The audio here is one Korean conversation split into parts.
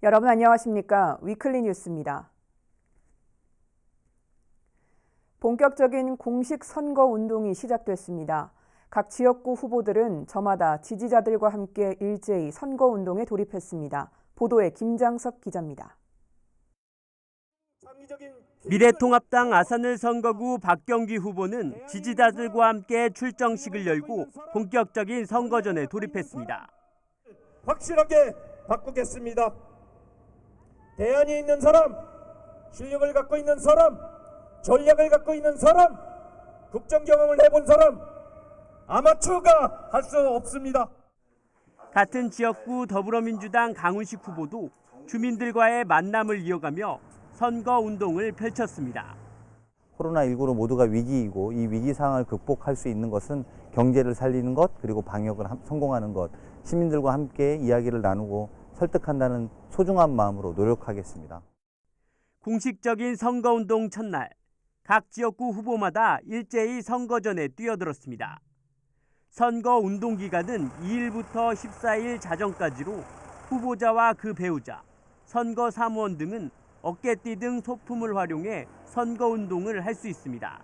여러분 안녕하십니까? 위클리 뉴스입니다. 본격적인 공식 선거 운동이 시작됐습니다. 각 지역구 후보들은 저마다 지지자들과 함께 일제히 선거 운동에 돌입했습니다. 보도에 김장석 기자입니다. 미래통합당 아산을 선거구 박경기 후보는 지지자들과 함께 출정식을 열고 본격적인 선거전에 돌입했습니다. 확실하게 바꾸겠습니다. 대안이 있는 사람, 실력을 갖고 있는 사람, 전략을 갖고 있는 사람, 국정 경험을 해본 사람, 아마추어가 할 수 없습니다. 같은 지역구 더불어민주당 강훈식 후보도 주민들과의 만남을 이어가며 선거 운동을 펼쳤습니다. 코로나19로 모두가 위기이고 이 위기 상황을 극복할 수 있는 것은 경제를 살리는 것, 그리고 방역을 성공하는 것, 시민들과 함께 이야기를 나누고 설득한다는 소중한 마음으로 노력하겠습니다. 공식적인 선거운동 첫날, 각 지역구 후보마다 일제히 선거전에 뛰어들었습니다. 선거운동 기간은 2일부터 14일 자정까지로 후보자와 그 배우자, 선거 사무원 등은 어깨띠 등 소품을 활용해 선거운동을 할 수 있습니다.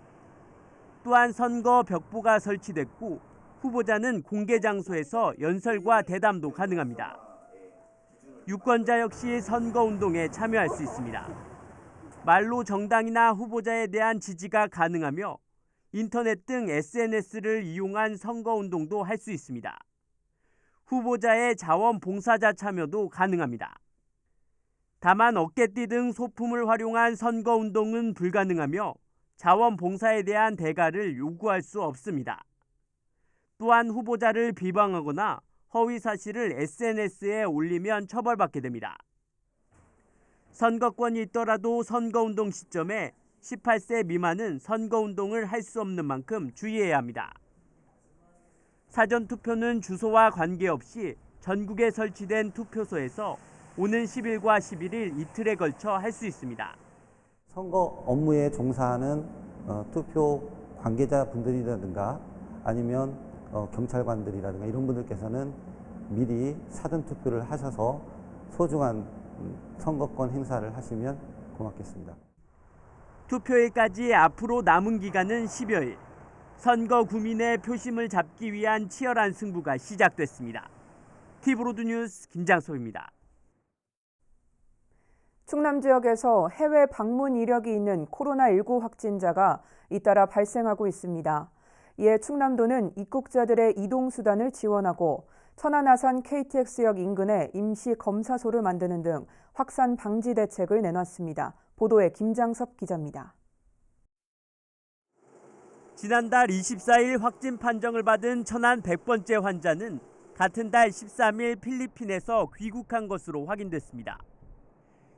또한 선거 벽보가 설치됐고 후보자는 공개 장소에서 연설과 대담도 가능합니다. 유권자 역시 선거운동에 참여할 수 있습니다. 말로 정당이나 후보자에 대한 지지가 가능하며 인터넷 등 SNS를 이용한 선거운동도 할 수 있습니다. 후보자의 자원봉사자 참여도 가능합니다. 다만 어깨띠 등 소품을 활용한 선거운동은 불가능하며 자원봉사에 대한 대가를 요구할 수 없습니다. 또한 후보자를 비방하거나 허위 사실을 SNS에 올리면 처벌받게 됩니다. 선거권이 있더라도 선거운동 시점에 18세 미만은 선거운동을 할 수 없는 만큼 주의해야 합니다. 사전투표는 주소와 관계없이 전국에 설치된 투표소에서 오는 10일과 11일 이틀에 걸쳐 할 수 있습니다. 선거 업무에 종사하는 투표 관계자분들이라든가 아니면 경찰관들이라든가 이런 분들께서는 미리 사전투표를 하셔서 소중한 선거권 행사를 하시면 고맙겠습니다. 투표일까지 앞으로 남은 기간은 10여일. 선거 구민의 표심을 잡기 위한 치열한 승부가 시작됐습니다. TV로드 뉴스 김장섭입니다. 충남 지역에서 해외 방문 이력이 있는 코로나19 확진자가 잇따라 발생하고 있습니다. 이에 충남도는 입국자들의 이동 수단을 지원하고 천안 아산 KTX역 인근에 임시 검사소를 만드는 등 확산 방지 대책을 내놨습니다. 보도에 김장섭 기자입니다. 지난달 24일 확진 판정을 받은 천안 100번째 환자는 같은 달 13일 필리핀에서 귀국한 것으로 확인됐습니다.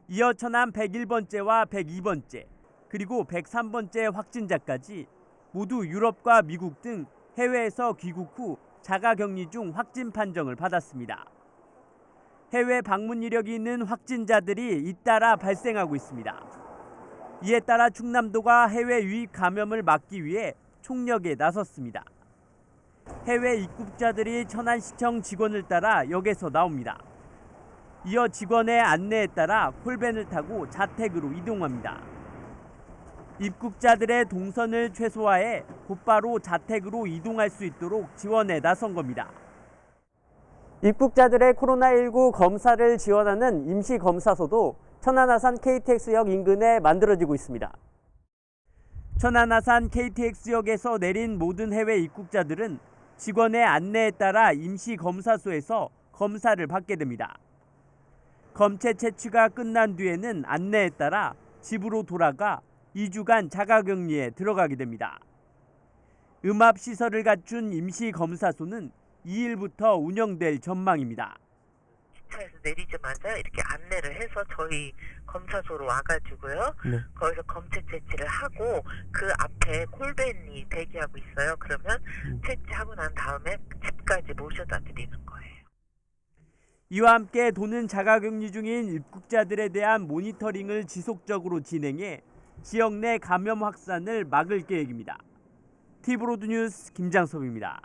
이어 천안 101번째와 102번째, 그리고 103번째 확진자까지 모두 유럽과 미국 등 해외에서 귀국 후 자가격리 중 확진 판정을 받았습니다. 해외 방문 이력이 있는 확진자들이 잇따라 발생하고 있습니다. 이에 따라 충남도가 해외 유입 감염을 막기 위해 총력에 나섰습니다. 해외 입국자들이 천안시청 직원을 따라 역에서 나옵니다. 이어 직원의 안내에 따라 콜밴을 타고 자택으로 이동합니다. 입국자들의 동선을 최소화해 곧바로 자택으로 이동할 수 있도록 지원에 나선 겁니다. 입국자들의 코로나19 검사를 지원하는 임시검사소도 천안 아산 KTX역 인근에 만들어지고 있습니다. 천안 아산 KTX역에서 내린 모든 해외 입국자들은 직원의 안내에 따라 임시검사소에서 검사를 받게 됩니다. 검체 채취가 끝난 뒤에는 안내에 따라 집으로 돌아가 2주간 자가격리에 들어가게 됩니다. 음압시설을 갖춘 임시검사소는 2일부터 운영될 전망입니다. 기차에서 내리자마자 이렇게 안내를 해서 저희 검사소로 와가지고요. 네. 거기서 검체 채취를 하고 그 앞에 콜밴이 대기하고 있어요. 그러면 채취하고 난 다음에 집까지 모셔다 드리는 거예요. 이와 함께 도는 자가격리 중인 입국자들에 대한 모니터링을 지속적으로 진행해 지역 내 감염 확산을 막을 계획입니다. TV로드 뉴스 김장섭입니다.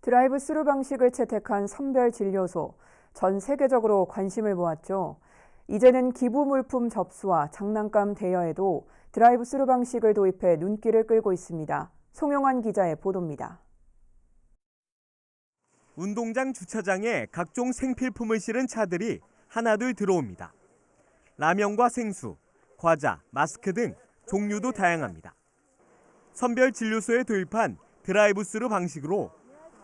드라이브 스루 방식을 채택한 선별진료소. 전 세계적으로 관심을 모았죠. 이제는 기부 물품 접수와 장난감 대여에도 드라이브스루 방식을 도입해 눈길을 끌고 있습니다. 송영환 기자의 보도입니다. 운동장 주차장에 각종 생필품을 실은 차들이 하나둘 들어옵니다. 라면과 생수, 과자, 마스크 등 종류도 다양합니다. 선별 진료소에 도입한 드라이브스루 방식으로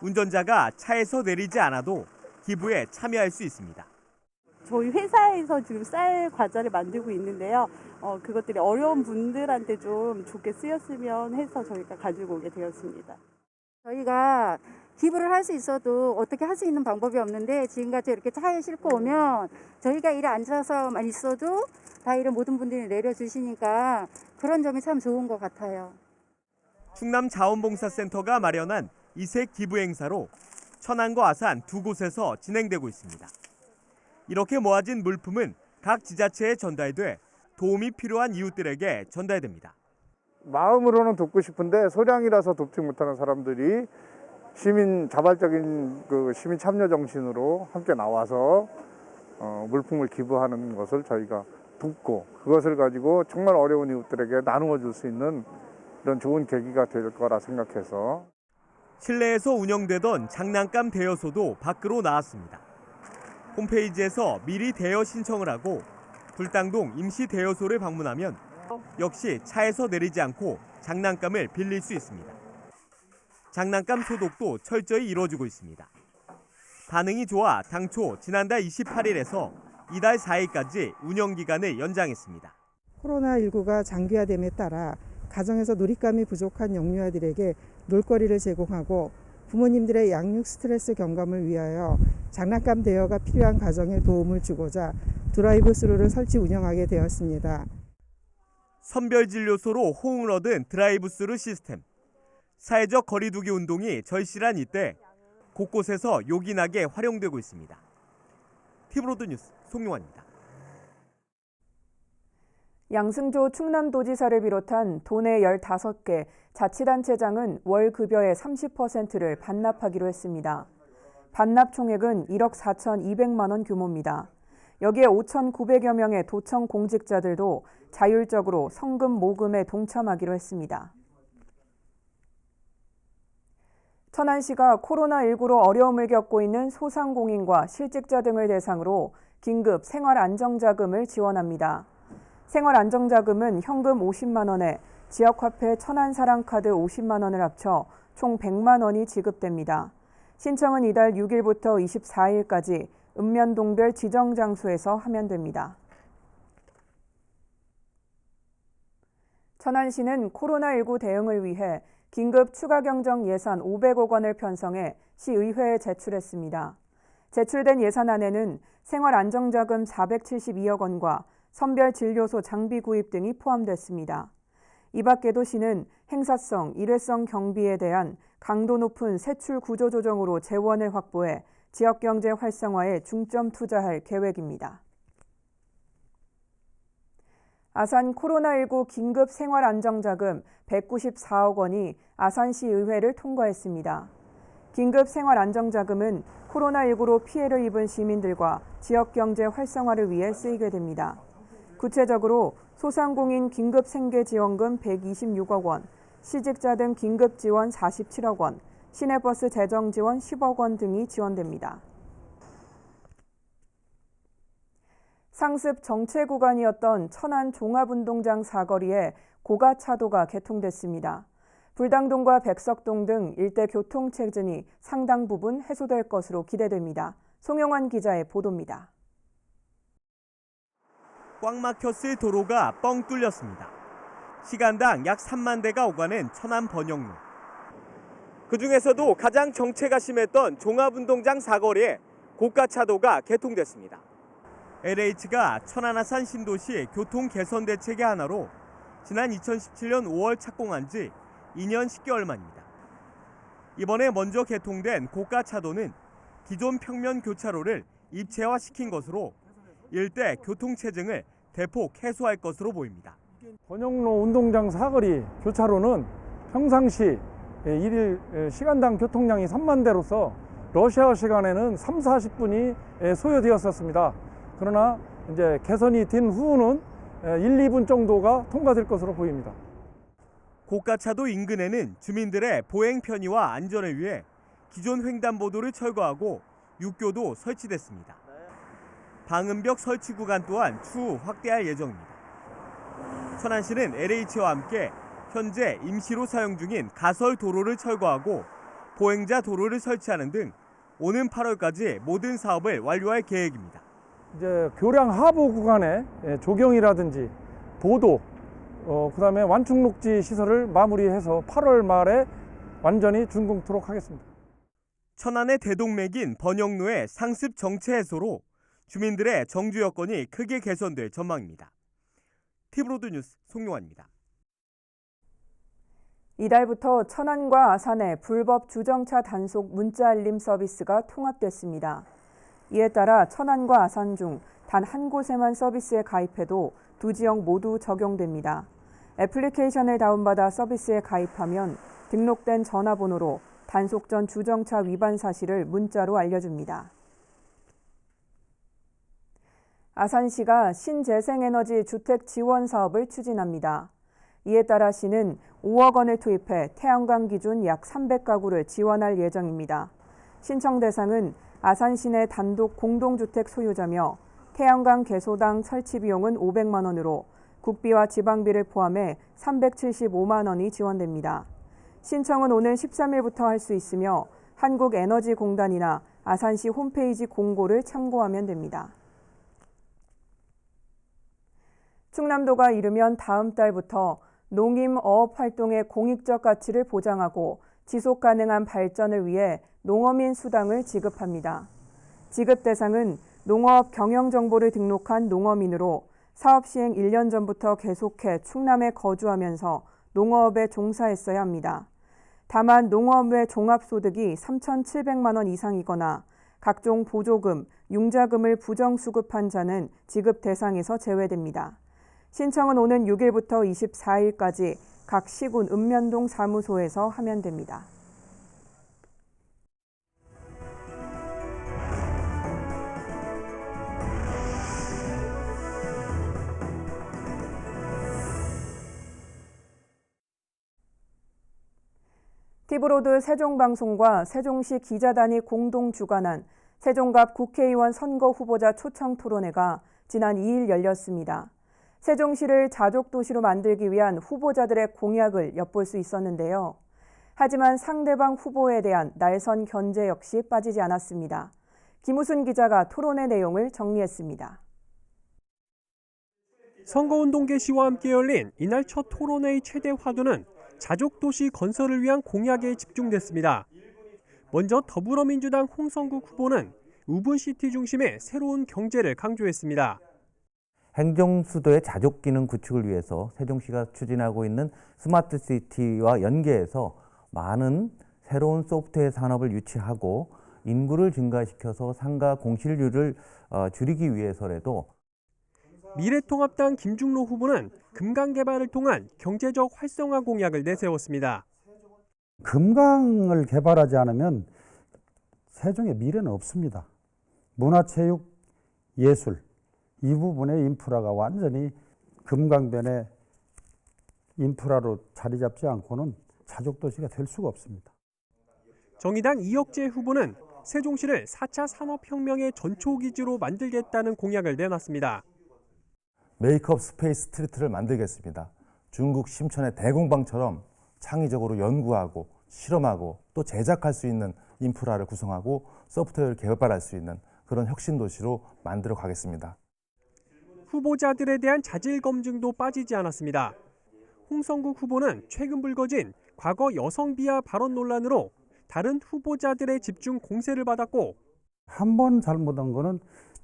운전자가 차에서 내리지 않아도 기부에 참여할 수 있습니다. 저희 회사에서 지금 쌀 과자를 만들고 있는데요. 그것들이 어려운 분들한테 좀 좋게 쓰였으면 해서 저희가 가지고 오게 되었습니다. 저희가 기부를 할 수 있어도 어떻게 할 수 있는 방법이 없는데 지금같이 이렇게 차에 싣고 오면 저희가 일에 앉아서만 있어도 다 이런 모든 분들이 내려주시니까 그런 점이 참 좋은 것 같아요. 충남 자원봉사센터가 마련한 이색 기부 행사로 천안과 아산 두 곳에서 진행되고 있습니다. 이렇게 모아진 물품은 각 지자체에 전달돼 도움이 필요한 이웃들에게 전달됩니다. 마음으로는 돕고 싶은데 소량이라서 돕지 못하는 사람들이 자발적인 시민 참여 정신으로 함께 나와서 물품을 기부하는 것을 저희가 돕고 그것을 가지고 정말 어려운 이웃들에게 나누어 줄 수 있는 이런 좋은 계기가 될 거라 생각해서 실내에서 운영되던 장난감 대여소도 밖으로 나왔습니다. 홈페이지에서 미리 대여 신청을 하고 불당동 임시 대여소를 방문하면 역시 차에서 내리지 않고 장난감을 빌릴 수 있습니다. 장난감 소독도 철저히 이루어지고 있습니다. 반응이 좋아 당초 지난달 28일에서 이달 4일까지 운영 기간을 연장했습니다. 코로나19가 장기화됨에 따라 가정에서 놀잇감이 부족한 영유아들에게 놀거리를 제공하고 부모님들의 양육 스트레스 경감을 위하여 장난감 대여가 필요한 가정에 도움을 주고자 드라이브스루를 설치 운영하게 되었습니다. 선별진료소로 호응을 얻은 드라이브스루 시스템. 사회적 거리두기 운동이 절실한 이때 곳곳에서 요긴하게 활용되고 있습니다. 티브로드 뉴스 송용환입니다. 양승조 충남도지사를 비롯한 도내 15개 자치단체장은 월 급여의 30%를 반납하기로 했습니다. 반납 총액은 1억 4,200만 원 규모입니다. 여기에 5,900여 명의 도청 공직자들도 자율적으로 성금 모금에 동참하기로 했습니다. 천안시가 코로나19로 어려움을 겪고 있는 소상공인과 실직자 등을 대상으로 긴급 생활안정자금을 지원합니다. 생활안정자금은 현금 50만 원에 지역화폐 천안사랑카드 50만 원을 합쳐 총 100만 원이 지급됩니다. 신청은 이달 6일부터 24일까지 읍면동별 지정장소에서 하면 됩니다. 천안시는 코로나19 대응을 위해 긴급 추가 경정 예산 500억 원을 편성해 시의회에 제출했습니다. 제출된 예산안에는 생활안정자금 472억 원과 선별진료소 장비 구입 등이 포함됐습니다. 이 밖에도 시는 행사성, 일회성 경비에 대한 강도 높은 세출 구조 조정으로 재원을 확보해 지역경제 활성화에 중점 투자할 계획입니다. 아산 코로나19 긴급 생활안정자금 194억 원이 아산시 의회를 통과했습니다. 긴급 생활안정자금은 코로나19로 피해를 입은 시민들과 지역경제 활성화를 위해 쓰이게 됩니다. 구체적으로 소상공인 긴급생계지원금 126억 원, 시직자 등 긴급지원 47억 원, 시내버스 재정지원 10억 원 등이 지원됩니다. 상습 정체 구간이었던 천안 종합운동장 사거리에 고가차도가 개통됐습니다. 불당동과 백석동 등 일대 교통체증이 상당 부분 해소될 것으로 기대됩니다. 송영환 기자의 보도입니다. 꽉 막혔을 도로가 뻥 뚫렸습니다. 시간당 약 3만 대가 오가는 천안 번영로. 그중에서도 가장 정체가 심했던 종합운동장 사거리에 고가차도가 개통됐습니다. LH가 천안 아산 신도시 교통 개선 대책의 하나로 지난 2017년 5월 착공한 지 2년 10개월 만입니다. 이번에 먼저 개통된 고가차도는 기존 평면 교차로를 입체화시킨 것으로 일대 교통체증을 대폭 해소할 것으로 보입니다. 번영로 운동장 사거리 교차로는 평상시 일일 시간당 교통량이 3만 대로서 러시아 시간에는 3, 40분이 소요되었었습니다. 그러나 이제 개선이 된 후는 1, 2분 정도가 통과될 것으로 보입니다. 고가차도 인근에는 주민들의 보행 편의와 안전을 위해 기존 횡단보도를 철거하고 육교도 설치됐습니다. 방음벽 설치 구간 또한 추후 확대할 예정입니다. 천안시는 LH와 함께 현재 임시로 사용 중인 가설 도로를 철거하고 보행자 도로를 설치하는 등 오는 8월까지 모든 사업을 완료할 계획입니다. 이제 교량 하부 구간의 조경이라든지 보도, 그다음에 완충 녹지 시설을 마무리해서 8월 말에 완전히 준공토록 하겠습니다. 천안의 대동맥인 번영로의 상습 정체 해소로 주민들의 정주 여건이 크게 개선될 전망입니다. 티브로드 뉴스 송용환입니다. 이달부터 천안과 아산의 불법 주정차 단속 문자 알림 서비스가 통합됐습니다. 이에 따라 천안과 아산 중 단 한 곳에만 서비스에 가입해도 두 지역 모두 적용됩니다. 애플리케이션을 다운받아 서비스에 가입하면 등록된 전화번호로 단속 전 주정차 위반 사실을 문자로 알려줍니다. 아산시가 신재생에너지 주택 지원 사업을 추진합니다. 이에 따라 시는 5억 원을 투입해 태양광 기준 약 300가구를 지원할 예정입니다. 신청 대상은 아산 시내 단독 공동주택 소유자며 태양광 개소당 설치 비용은 500만 원으로 국비와 지방비를 포함해 375만 원이 지원됩니다. 신청은 오는 13일부터 할 수 있으며 한국에너지공단이나 아산시 홈페이지 공고를 참고하면 됩니다. 충남도가 이르면 다음 달부터 농임 어업 활동의 공익적 가치를 보장하고 지속 가능한 발전을 위해 농어민 수당을 지급합니다. 지급 대상은 농업 경영 정보를 등록한 농어민으로 사업 시행 1년 전부터 계속해 충남에 거주하면서 농어업에 종사했어야 합니다. 다만 농어업의 종합소득이 3,700만 원 이상이거나 각종 보조금, 융자금을 부정수급한 자는 지급 대상에서 제외됩니다. 신청은 오는 6일부터 24일까지 각 시군 읍면동 사무소에서 하면 됩니다. 티브로드 세종방송과 세종시 기자단이 공동 주관한 세종갑 국회의원 선거 후보자 초청 토론회가 지난 2일 열렸습니다. 세종시를 자족도시로 만들기 위한 후보자들의 공약을 엿볼 수 있었는데요. 하지만 상대방 후보에 대한 날선 견제 역시 빠지지 않았습니다. 김우순 기자가 토론회 내용을 정리했습니다. 선거운동 개시와 함께 열린 이날 첫 토론회의 최대 화두는 자족도시 건설을 위한 공약에 집중됐습니다. 먼저 더불어민주당 홍성국 후보는 우분시티 중심의 새로운 경제를 강조했습니다. 행정수도의 자족 기능 구축을 위해서 세종시가 추진하고 있는 스마트시티와 연계해서 많은 새로운 소프트웨어 산업을 유치하고 인구를 증가시켜서 상가 공실률을 줄이기 위해서라도 미래통합당 김중로 후보는 금강 개발을 통한 경제적 활성화 공약을 내세웠습니다. 금강을 개발하지 않으면 세종의 미래는 없습니다. 문화체육, 예술 이 부분의 인프라가 완전히 금강변의 인프라로 자리 잡지 않고는 자족도시가 될 수가 없습니다. 정의당 이혁재 후보는 세종시를 4차 산업혁명의 전초기지로 만들겠다는 공약을 내놨습니다. 메이크업 스페이스 스트리트를 만들겠습니다. 중국 심천의 대공방처럼 창의적으로 연구하고 실험하고 또 제작할 수 있는 인프라를 구성하고 소프트웨어를 개발할 수 있는 그런 혁신 도시로 만들어 가겠습니다. 후보자들에 대한 자질 검증도 빠지지 않았습니다. 홍성국 후보는 최근 불거진 과거 여성 비하 발언 논란으로 다른 후보자들의 집중 공세를 받았고 한 번 잘못한 거는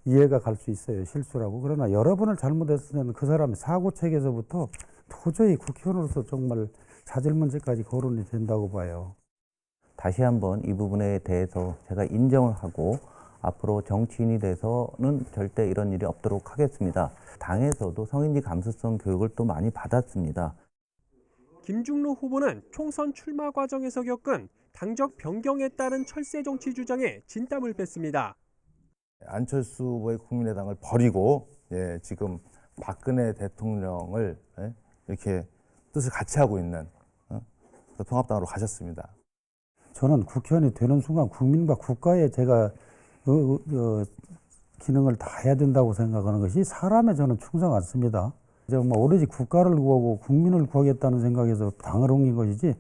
이해가 갈 수 있어요. 실수라고. 그러나 여러 번을 잘못했으면 그 사람의 사고 체계에서부터 도저히 국회의원으로서 정말 자질 문제까지 거론이 된다고 봐요. 다시 한번 이 부분에 대해서 제가 인정을 하고 앞으로 정치인이 돼서는 절대 이런 일이 없도록 하겠습니다. 당에서도 성인지 감수성 교육을 또 많이 받았습니다. 김중로 후보는 총선 출마 과정에서 겪은 당적 변경에 따른 철새 정치 주장에 진땀을 뺐습니다. 안철수 후보의 국민의당을 버리고 지금 박근혜 대통령을 이렇게 뜻을 같이 하고 있는 통합당으로 가셨습니다. 저는 국회의원이 되는 순간 국민과 국가에 제가 기능을 다 해야 된다고 생각하는 것이 사람에 저는 충성 않습니다. 정말 오로지 국가를 구하고 국민을 구하겠다는 생각에서 당을 옮긴 것이지.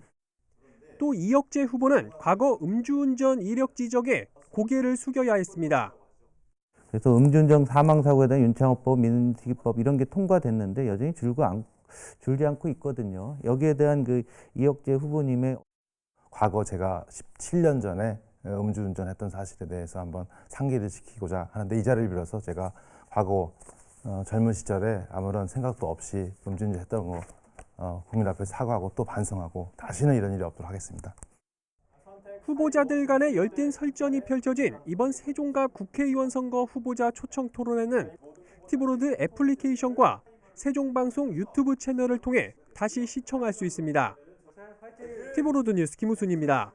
또 이혁재 후보는 과거 음주운전 이력 지적에 고개를 숙여야 했습니다. 그래서 음주운전 사망사고에 대한 윤창호법, 민식이법 이런 게 통과됐는데 여전히 줄지 않고 있거든요. 여기에 대한 그 이혁재 후보님의 과거 제가 17년 전에 음주운전했던 사실에 대해서 한번 상기를 시키고자 하는데 이 자리를 빌어서 제가 과거 젊은 시절에 아무런 생각도 없이 음주운전했던 거 국민 앞에 사과하고 또 반성하고 다시는 이런 일이 없도록 하겠습니다. 후보자들 간의 열띤 설전이 펼쳐진 이번 세종갑 국회의원 선거 후보자 초청 토론회는 티브로드 애플리케이션과 세종방송 유튜브 채널을 통해 다시 시청할 수 있습니다. 티브로드 뉴스 김우순입니다.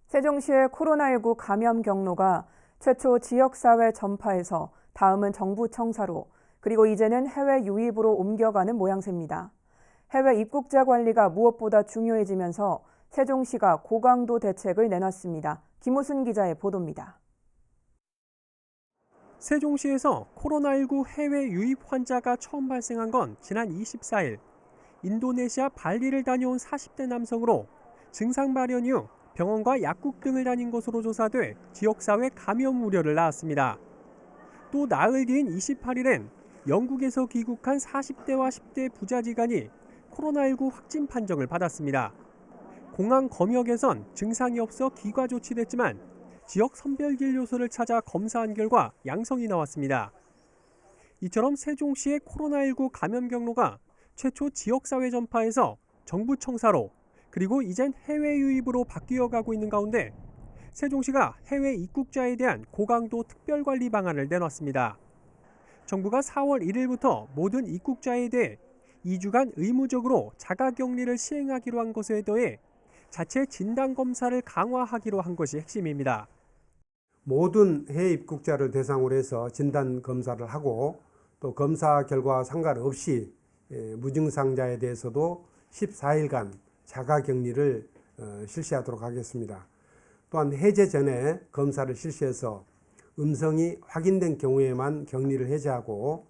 세종시의 코로나19 감염 경로가 최초 지역사회 전파에서 다음은 정부 청사로 그리고 이제는 해외 유입으로 옮겨가는 모양새입니다. 해외 입국자 관리가 무엇보다 중요해지면서 세종시가 고강도 대책을 내놨습니다. 김우순 기자의 보도입니다. 세종시에서 코로나19 해외 유입 환자가 처음 발생한 건 지난 24일 인도네시아 발리를 다녀온 40대 남성으로 증상 발현 이후 병원과 약국 등을 다닌 것으로 조사돼 지역사회 감염 우려를 낳았습니다. 또 나흘 뒤인 28일엔 영국에서 귀국한 40대와 10대 부자지간이 코로나19 확진 판정을 받았습니다. 공항 검역에선 증상이 없어 귀가 조치됐지만 지역 선별진료소를 찾아 검사한 결과 양성이 나왔습니다. 이처럼 세종시의 코로나19 감염 경로가 최초 지역사회 전파에서 정부 청사로 그리고 이젠 해외 유입으로 바뀌어가고 있는 가운데 세종시가 해외 입국자에 대한 고강도 특별관리 방안을 내놨습니다. 정부가 4월 1일부터 모든 입국자에 대해 2주간 의무적으로 자가격리를 시행하기로 한 것에 더해 자체 진단검사를 강화하기로 한 것이 핵심입니다. 모든 해외 입국자를 대상으로 해서 진단검사를 하고 또 검사 결과와 상관없이 무증상자에 대해서도 14일간 자가격리를 실시하도록 하겠습니다. 또한 해제 전에 검사를 실시해서 음성이 확인된 경우에만 격리를 해제하고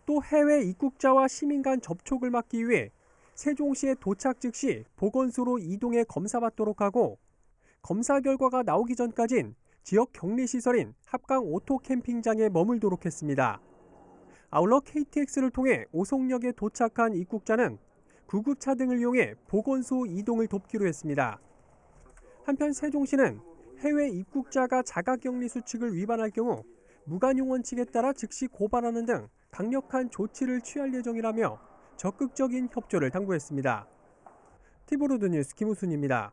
또 해외 입국자와 시민 간 접촉을 막기 위해 세종시에 도착 즉시 보건소로 이동해 검사받도록 하고 검사 결과가 나오기 전까진 지역 격리시설인 합강 오토 캠핑장에 머물도록 했습니다. 아울러 KTX를 통해 오송역에 도착한 입국자는 구급차 등을 이용해 보건소 이동을 돕기로 했습니다. 한편 세종시는 해외 입국자가 자가격리 수칙을 위반할 경우 무관용 원칙에 따라 즉시 고발하는 등 강력한 조치를 취할 예정이라며 적극적인 협조를 당부했습니다. 티브로드 뉴스 김우순입니다.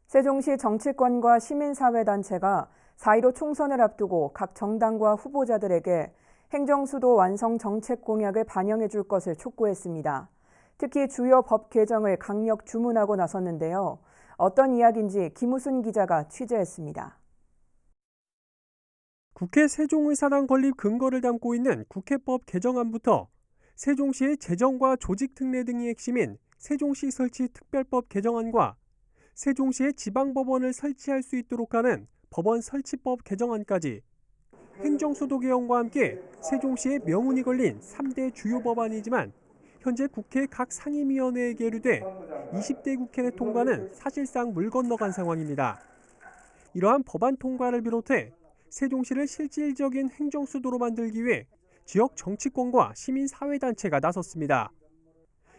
세종시 정치권과 시민사회단체가 4.15 총선을 앞두고 각 정당과 후보자들에게 행정수도 완성 정책 공약을 반영해 줄 것을 촉구했습니다. 특히 주요 법 개정을 강력 주문하고 나섰는데요. 어떤 이야기인지 김우순 기자가 취재했습니다. 국회 세종의사당 건립 근거를 담고 있는 국회법 개정안부터 세종시의 재정과 조직특례 등이 핵심인 세종시 설치 특별법 개정안과 세종시의 지방법원을 설치할 수 있도록 하는 법원 설치법 개정안까지 행정수도 개혁과 함께 세종시의 명운이 걸린 3대 주요 법안이지만 현재 국회 각 상임위원회에 계류돼 20대 국회 내 통과는 사실상 물 건너간 상황입니다. 이러한 법안 통과를 비롯해 세종시를 실질적인 행정수도로 만들기 위해 지역 정치권과 시민사회단체가 나섰습니다.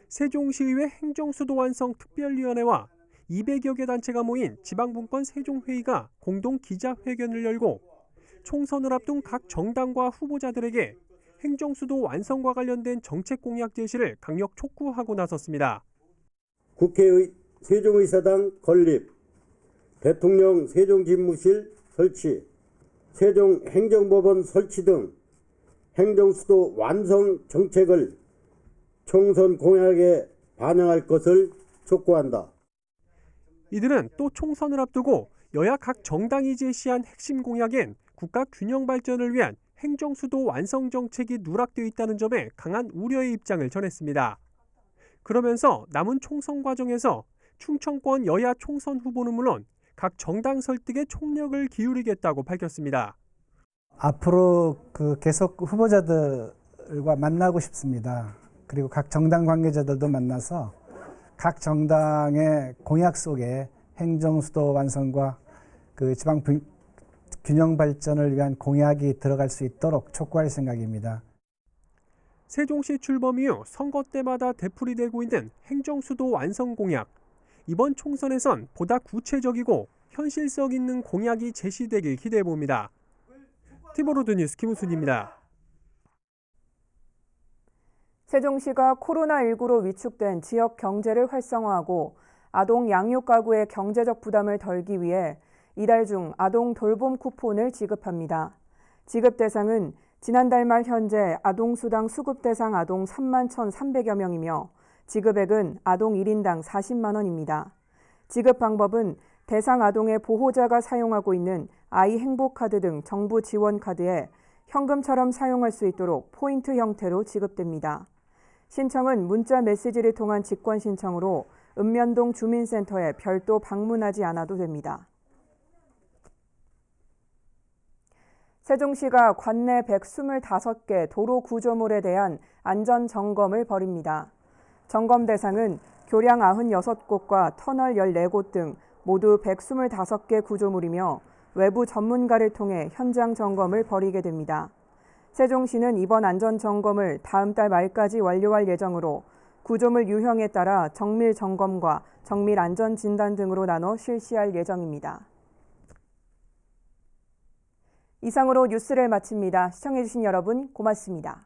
세종시의회 행정수도 완성 특별위원회와 200여 개 단체가 모인 지방분권 세종회의가 공동 기자회견을 열고 총선을 앞둔 각 정당과 후보자들에게 행정수도 완성과 관련된 정책 공약 제시를 강력 촉구하고 나섰습니다. 국회의 세종의사당 건립, 대통령 세종집무실 설치, 세종행정법원 설치 등 행정수도 완성 정책을 총선 공약에 반영할 것을 촉구한다. 이들은 또 총선을 앞두고 여야 각 정당이 제시한 핵심 공약인 국가 균형 발전을 위한 행정수도 완성 정책이 누락되어 있다는 점에 강한 우려의 입장을 전했습니다. 그러면서 남은 총선 과정에서 충청권 여야 총선 후보는 물론 각 정당 설득에 총력을 기울이겠다고 밝혔습니다. 앞으로 계속 후보자들과 만나고 싶습니다. 그리고 각 정당 관계자들도 만나서 각 정당의 공약 속에 행정수도 완성과 지방 균형 발전을 위한 공약이 들어갈 수 있도록 촉구할 생각입니다. 세종시 출범 이후 선거 때마다 되풀이되고 있는 행정수도 완성 공약. 이번 총선에선 보다 구체적이고 현실성 있는 공약이 제시되길 기대해봅니다. 티보로드 뉴스 김우순입니다. 세종시가 코로나19로 위축된 지역 경제를 활성화하고 아동 양육 가구의 경제적 부담을 덜기 위해 이달 중 아동 돌봄 쿠폰을 지급합니다. 지급 대상은 지난달 말 현재 아동수당 수급 대상 아동 3만 1,300여 명이며 지급액은 아동 1인당 40만 원입니다. 지급 방법은 대상 아동의 보호자가 사용하고 있는 아이 행복카드 등 정부 지원 카드에 현금처럼 사용할 수 있도록 포인트 형태로 지급됩니다. 신청은 문자 메시지를 통한 직권 신청으로 읍면동 주민센터에 별도 방문하지 않아도 됩니다. 세종시가 관내 125개 도로 구조물에 대한 안전 점검을 벌입니다. 점검 대상은 교량 96곳과 터널 14곳 등 모두 125개 구조물이며 외부 전문가를 통해 현장 점검을 벌이게 됩니다. 세종시는 이번 안전 점검을 다음 달 말까지 완료할 예정으로 구조물 유형에 따라 정밀 점검과 정밀 안전 진단 등으로 나눠 실시할 예정입니다. 이상으로 뉴스를 마칩니다. 시청해주신 여러분 고맙습니다.